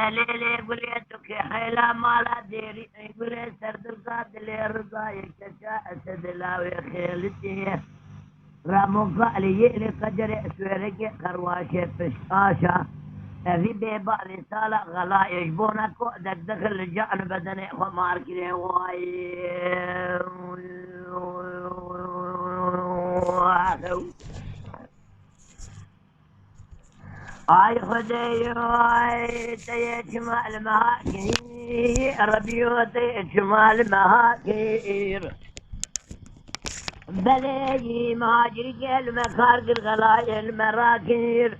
ليلي قليتك حيلا مالا ديري قلي سرد القاتل الرضا يكتشا اسد لاوي خيلتي رامو قالي يئلي قجر سويرك قرواشي فشاشا في بيبا رسالة غلا يجبونك دك دخل الجعن بدني خمار كده واي اي خدي اي تي شمال مهاكي ربيوتي شمال مهاكير بلي مهاجري قل مكارق الغلايا المراكير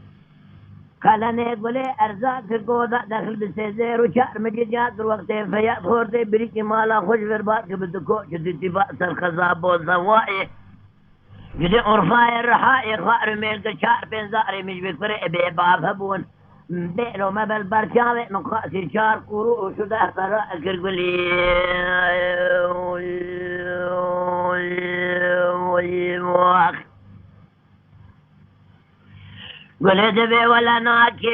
خلاني قولي ارزاق القوضة داخل بسيزير وشعر مجيجات الوقتين فيات خورتي بريكي مالا خوش فرباك بدكو جدتي بأس الخزاب والزوائي جدي أرفاي الرحائي خار ميلك شعر بين زاري مش بكفر بيباب هبون بيلو ما بالبرشاوي مقاسي شعر قروء وشده فراء كرقلي قلت بي ولا ناكيم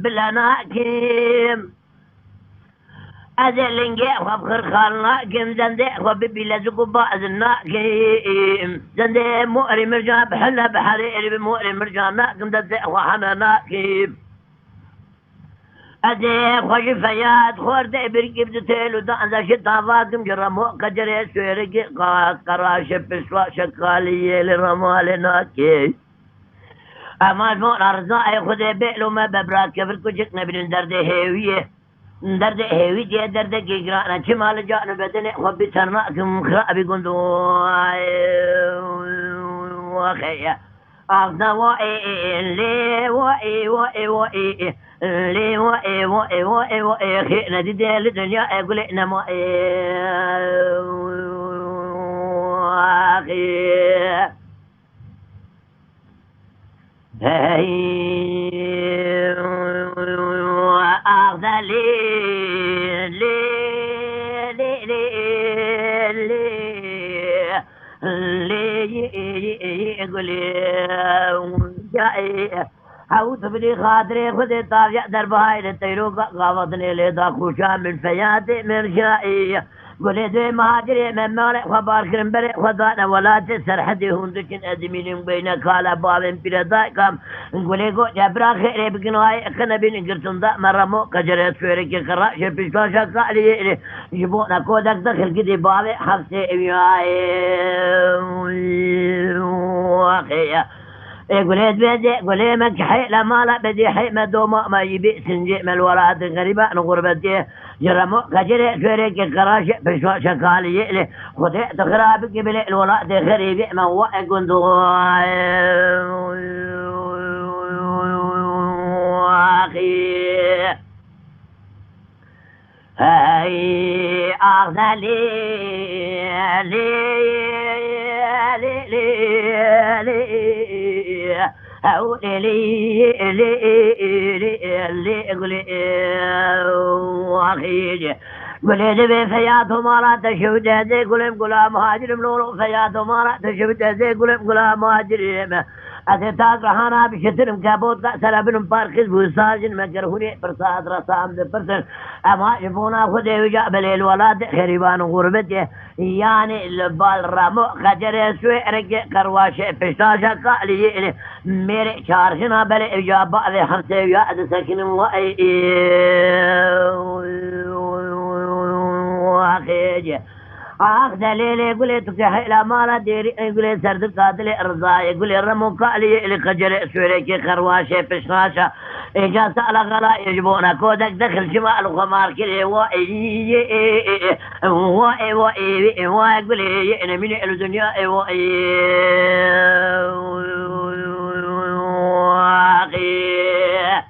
بلا ناكيم أذل نجيح وبخر خالناكم زنديح وبيبي لزقوا بعض الناكيم زنديح مؤري مرجع بحلة بحريري بمؤري مرجع ناكم زنديح وحنا ناكيم أذيح وشفيات خوردي برقي بدتيل ودان ذا شتا فاكم جرمو قجري سويرقي قراش بسوا شكالية لرمال ناكي أما المون أرزاء خذي بيلو ما ببراك كفر كجك نبين درد هيوية درد هيوي جي درد كيقرانا شمال جانا بدني خبي ترناكم خراب يقندو وخيا أخذنا وائي لي وائي وائي وائي لي وائي وائي وائي وائي خينا دي دي الدنيا يقول إنا وائي أخي أخذ لي يقولي جاي حوت بدي خاطري خذي طابع دربهاي للطيروق غاوطني ليدا خوشا من فياتي مرجائي قولي دوي مهاجري من مالك وباركرم بريق وضانا ولا تسر حدي هندكن ادمين بينك على بابين بردائكم قولي قو جبرا خيري بقنواي اخنا بين قرطن دا مرمو قجري سويركي قراش بشكاشا قالي يجبونا كودك دخل قدي بابي حفسي امياي واخيا قولي بيدي قولي مكحي لما لا بدي حي مدوما ما يبي سنجي من الوراد غريبة نغربتي جرمو قجري سويركي قراش بشكاشا قالي يئلي خذي تخرابك بلي الوراد غريبة ما هو قندو أخي هاي أخذ لي أو لي قولي أخي قولي دبي فياتهم مرات تشوف جهزي قولي قولا مهاجر ملولو فياتهم مرات تشوف جهزي قولي قولا مهاجر أتتاك رحانا بشترم كابوت كأسر بنم باركز بوساجن مكرهوني برساد رسام دي برسن أما يفونا خدي وجاء بليل ولاد خريبان غربتي يعني البال رامو خجر سوي رجع كرواشي فشاشا قالي يئلي ميري شارشنا بلي إجابة ذي حمسي ويأد سكن وإي وأخيجي أخذ ليلي قولي تكحي لا مالا ديري قولي سرد قاتلي إرضاي قولي رمو قالي اللي خجري سوريكي خرواشي فشاشا إجا سأل غلا يجبونا كودك دخل شمال وخمار كلي وائي وائي وائي وائي قولي يئنا من الدنيا وائي